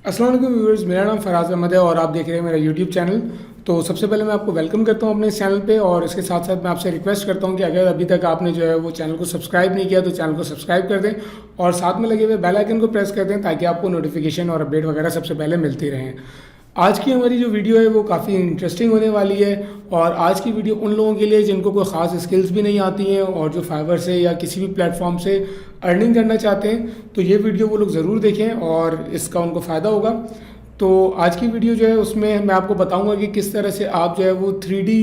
अस्सलाम वालेकुम व्यूअर्स, मेरा नाम फराज अहमद है और आप देख रहे हैं मेरा यूट्यूब चैनल। तो सबसे पहले मैं आपको वेलकम करता हूं अपने इस चैनल पे और इसके साथ साथ मैं आपसे रिक्वेस्ट करता हूं कि अगर अभी तक आपने जो है वो चैनल को सब्सक्राइब नहीं किया तो चैनल को सब्सक्राइब कर दें और साथ में लगे हुए बेल आइकन को प्रेस कर दें ताकि आपको नोटिफिकेशन और अपडेट वगैरह सबसे पहले मिलती रहें। आज की हमारी जो वीडियो है वो काफ़ी इंटरेस्टिंग होने वाली है और आज की वीडियो उन लोगों के लिए जिनको कोई ख़ास स्किल्स भी नहीं आती हैं और जो फाइवर से या किसी भी प्लेटफॉर्म से अर्निंग करना चाहते हैं, तो ये वीडियो वो लोग ज़रूर देखें और इसका उनको फ़ायदा होगा। तो आज की वीडियो जो है उसमें मैं आपको बताऊंगा कि किस तरह से आप जो है वो 3D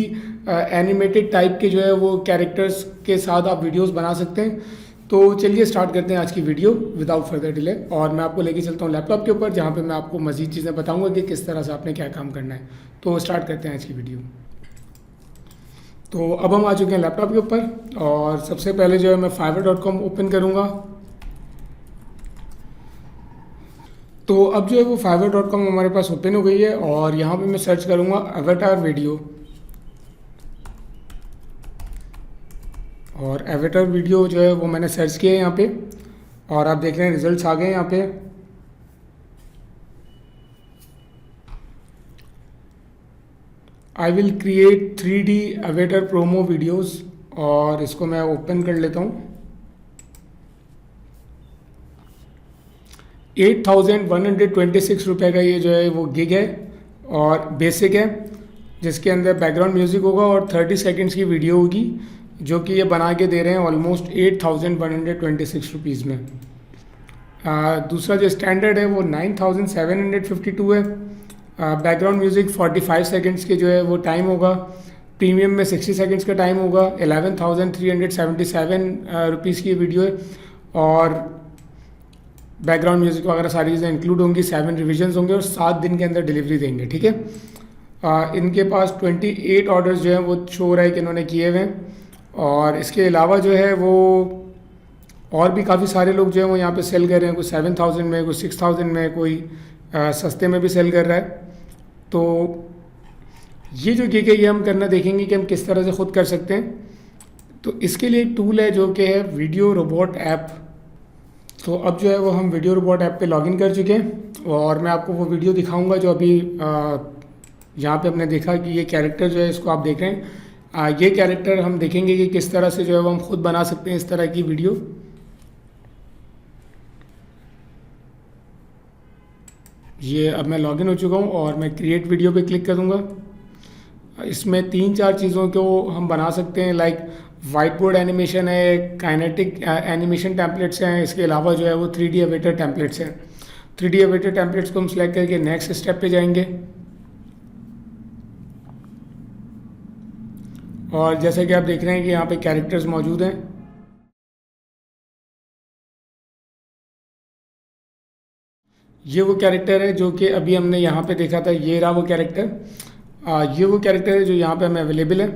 एनिमेटेड टाइप के जो है वो कैरेक्टर्स के साथ आप वीडियोस बना सकते हैं। तो चलिए स्टार्ट करते हैं आज की वीडियो विदाउट फर्दर डिले और मैं आपको लेके चलता हूँ लैपटॉप के ऊपर जहाँ पे मैं आपको मज़ीद चीज़ें बताऊंगा कि किस तरह से आपने क्या काम करना है। तो स्टार्ट करते हैं आज की वीडियो। तो अब हम आ चुके हैं लैपटॉप के ऊपर और सबसे पहले जो है मैं fiverr.com ओपन करूँगा। तो अब जो है वो fiverr.com हमारे पास ओपन हो गई है और यहाँ पे मैं सर्च करूँगा एवेटार वीडियो और एवेटार वीडियो जो है वो मैंने सर्च किया है यहाँ पे और आप देख रहे हैं रिजल्ट्स आ गए यहाँ पे। I will create 3D avatar promo videos और इसको मैं ओपन कर लेता हूँ। 8,126 रुपये का ये जो है वो गिग है और बेसिक है, जिसके अंदर बैकग्राउंड म्यूज़िक होगा और 30 सेकेंड्स की वीडियो होगी जो कि ये बना के दे रहे हैं ऑलमोस्ट 8,126 रुपीज़ में। दूसरा जो स्टैंडर्ड है वो 9,752 है। बैकग्राउंड म्यूज़िक 45 सेकेंड्स के जो है वो टाइम होगा। प्रीमियम में 60 सेकेंड्स का टाइम होगा। 11,377 रुपीज़ की वीडियो है और बैकग्राउंड म्यूज़िक वगैरह सारी चीज़ें इंक्लूड होंगी। 7 रिविजन्स होंगे और 7 दिन के अंदर डिलीवरी देंगे, ठीक है। इनके पास 28 ऑर्डर्स जो हैं वो शो हो रहा है कि इन्होंने किए हुए हैं और इसके अलावा जो है वो और भी काफ़ी सारे लोग जो हैं वो यहाँ पे सेल कर रहे हैं। कोई 7,000 में, कोई 6,000 में, कोई सस्ते में भी सेल कर रहा है। तो ये जो गिग है ये हम करना देखेंगे कि हम किस तरह से ख़ुद कर सकते हैं। तो इसके लिए एक टूल है जो कि है वीडियो रोबोट ऐप। तो अब जो है वो हम वीडियो रोबोट ऐप पे लॉगिन कर चुके हैं और मैं आपको वो वीडियो दिखाऊंगा जो अभी यहाँ पे हमने देखा कि ये कैरेक्टर जो है इसको आप देख रहे हैं। ये कैरेक्टर हम देखेंगे कि किस तरह से जो है वो हम खुद बना सकते हैं इस तरह की वीडियो। ये अब मैं लॉगिन हो चुका हूँ और मैं क्रिएट वीडियो पे क्लिक करूँगा। इसमें 3-4 चीज़ों को हम बना सकते हैं, लाइक वाइट बोर्ड एनिमेशन है, काइनेटिक एनिमेशन टेम्पलेट्स हैं, इसके अलावा जो है वो 3D एवेटर टेम्पलेट्स हैं। 3D एवेटर टेम्पलेट्स को हम सेलेक्ट करके नेक्स्ट स्टेप पे जाएंगे और जैसे कि आप देख रहे हैं कि यहाँ पे कैरेक्टर्स मौजूद हैं। ये वो कैरेक्टर है जो कि अभी हमने यहाँ पे देखा था, ये रहा वो कैरेक्टर। ये वो कैरेक्टर है जो यहाँ पे हमें अवेलेबल है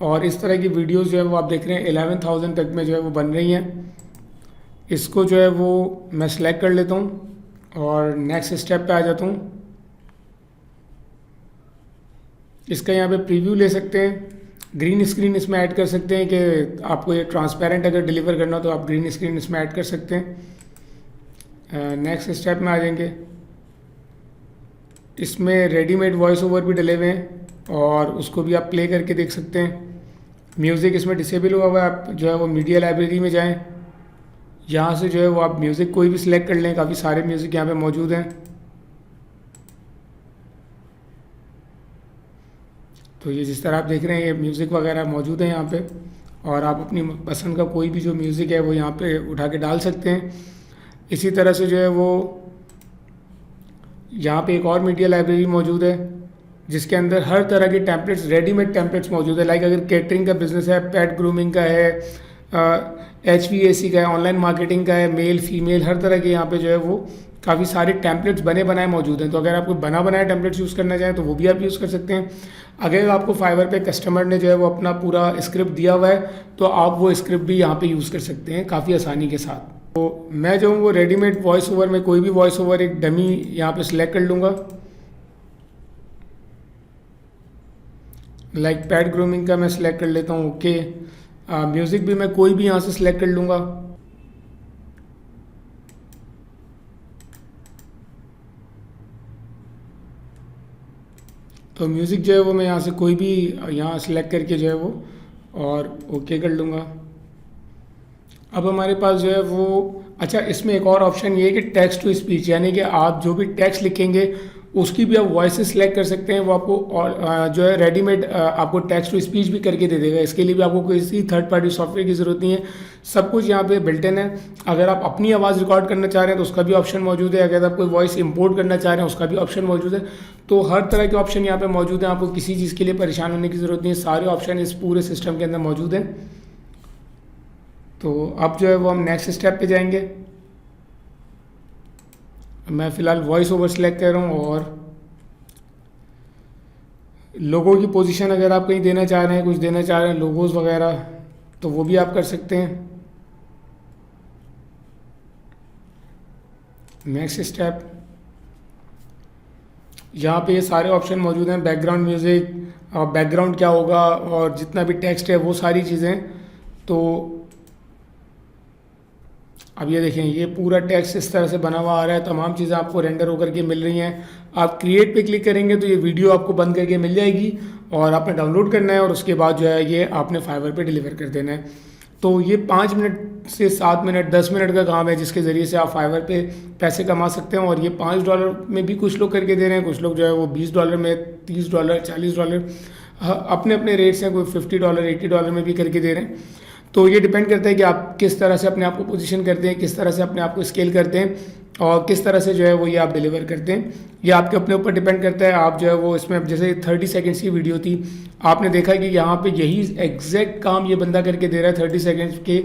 और इस तरह की वीडियोस जो है वो आप देख रहे हैं 11,000 तक में जो है वो बन रही हैं। इसको जो है वो मैं सेलेक्ट कर लेता हूँ और नेक्स्ट स्टेप पे आ जाता हूँ। इसका यहाँ पे प्रीव्यू ले सकते हैं, ग्रीन स्क्रीन इसमें ऐड कर सकते हैं कि आपको ये ट्रांसपेरेंट अगर डिलीवर करना हो तो आप ग्रीन स्क्रीन इसमें ऐड कर सकते हैं। नेक्स्ट स्टेप में आ जाएंगे। इसमें रेडीमेड वॉइस ओवर भी डले हुए हैं और उसको भी आप प्ले करके देख सकते हैं। म्यूज़िक इसमें डिसेबल हुआ हुआ है, आप जो है वो मीडिया लाइब्रेरी में जाएं, यहाँ से जो है वो आप म्यूज़िक कोई भी सिलेक्ट कर लें। काफ़ी सारे म्यूज़िक यहाँ पे मौजूद हैं। तो ये जिस तरह आप देख रहे हैं ये म्यूज़िक वगैरह मौजूद है यहाँ पे और आप अपनी पसंद का कोई भी जो म्यूज़िक है वो यहाँ पे उठा के डाल सकते हैं। इसी तरह से जो है वो यहाँ पे एक और मीडिया लाइब्रेरी मौजूद है जिसके अंदर हर तरह के टेम्पलेट्स, रेडीमेड टेम्पलेट्स मौजूद है। लाइक अगर कैटरिंग का बिजनेस है, पेट ग्रूमिंग का है, HVAC का है, ऑनलाइन मार्केटिंग का है, मेल फीमेल, हर तरह के यहाँ पे जो है वो काफ़ी सारे टेम्पलेट्स बने बनाए मौजूद हैं। तो अगर आपको बना बनाए टेम्पलेट्स यूज़ करना चाहें तो वो भी आप यूज़ कर सकते हैं। अगर आपको फाइवर पे कस्टमर ने जो है वो अपना पूरा स्क्रिप्ट दिया हुआ है तो आप वो स्क्रिप्ट भी यहाँ पे यूज़ कर सकते हैं काफ़ी आसानी के साथ। तो मैं जो हूँ वो रेडीमेड वॉइस ओवर में कोई भी वॉइस ओवर एक डमी यहाँ पे सिलेक्ट कर लूँगा। लाइक पेट ग्रूमिंग का मैं सिलेक्ट कर लेता हूँ। ओके, म्यूज़िक भी मैं कोई भी यहाँ से सिलेक्ट कर लूँगा। तो म्यूज़िक जो है वो मैं यहाँ से कोई भी यहाँ सेलेक्ट करके जो है वो और ओके कर लूँगा। अब हमारे पास जो है वो अच्छा, इसमें एक और ऑप्शन ये है कि टेक्स्ट टू स्पीच, यानी कि आप जो भी टेक्स्ट लिखेंगे उसकी भी आप वॉइस सेलेक्ट कर सकते हैं। वो आपको जो है रेडीमेड आपको टेक्स्ट टू स्पीच भी करके दे देगा। इसके लिए भी आपको किसी थर्ड पार्टी सॉफ्टवेयर की ज़रूरत नहीं है, सब कुछ यहाँ पे बिल्ट इन है। अगर आप अपनी आवाज़ रिकॉर्ड करना चाह रहे हैं तो उसका भी ऑप्शन मौजूद है। अगर आप कोई वॉइस इंपोर्ट करना चाह रहे हैं उसका भी ऑप्शन मौजूद है। तो हर तरह के ऑप्शन यहाँ पे मौजूद हैं, आपको किसी चीज़ के लिए परेशान होने की ज़रूरत नहीं है, सारे ऑप्शन इस पूरे सिस्टम के अंदर मौजूद हैं। तो अब जो है वो हम नेक्स्ट स्टेप पे जाएंगे। मैं फ़िलहाल वॉइस ओवर सेलेक्ट कर रहा हूँ और लोगों की पोजीशन अगर आप कहीं देना चाह रहे हैं, कुछ देना चाह रहे हैं, लोगोज़ वगैरह, तो वो भी आप कर सकते हैं। नेक्स्ट स्टेप, यहाँ पे ये सारे ऑप्शन मौजूद हैं। बैकग्राउंड म्यूज़िक, बैकग्राउंड क्या होगा और जितना भी टेक्स्ट है वो सारी चीज़ें। तो अब ये देखें, ये पूरा टेक्स्ट इस तरह से बना हुआ आ रहा है, तमाम चीज़ें आपको रेंडर होकर के मिल रही हैं। आप क्रिएट पे क्लिक करेंगे तो ये वीडियो आपको बंद करके मिल जाएगी और आपने डाउनलोड करना है और उसके बाद जो है ये आपने फाइवर पे डिलीवर कर देना है। तो ये 5 मिनट से 7 मिनट 10 मिनट का काम है जिसके ज़रिए से आप फाइवर पे पैसे कमा सकते हैं। और ये $5 में भी कुछ लोग करके दे रहे हैं, कुछ लोग जो है वो $20 में, $30, $40, अपने अपने रेट्स हैं, कोई $50, $80 में भी करके दे रहे हैं। तो ये डिपेंड करता है कि आप किस तरह से अपने आप को पोजीशन करते हैं, किस तरह से अपने आप को स्केल करते हैं और किस तरह से जो है वो ये आप डिलीवर करते हैं। ये आपके अपने ऊपर डिपेंड करता है। आप जो है वो इसमें जैसे 30 सेकंड्स की वीडियो थी, आपने देखा कि यहाँ पे यही एग्जैक्ट काम ये बंदा करके दे रहा है। 30 सेकंड्स के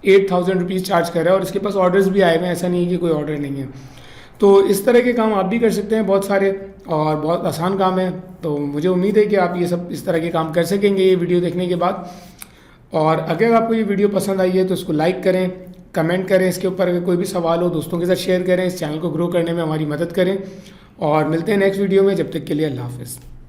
8,000 रुपीज़ चार्ज कर रहा है और इसके पास ऑर्डर्स भी आए हुए हैं, ऐसा नहीं है कि कोई ऑर्डर नहीं है। तो इस तरह के काम आप भी कर सकते हैं बहुत सारे, और बहुत आसान काम है। तो मुझे उम्मीद है कि आप ये सब इस तरह के काम कर सकेंगे ये वीडियो देखने के बाद। और अगर आपको ये वीडियो पसंद आई है तो इसको लाइक करें, कमेंट करें, इसके ऊपर अगर कोई भी सवाल हो दोस्तों के साथ शेयर करें, इस चैनल को ग्रो करने में हमारी मदद करें। और मिलते हैं नेक्स्ट वीडियो में, जब तक के लिए अल्लाह हाफ़िज़।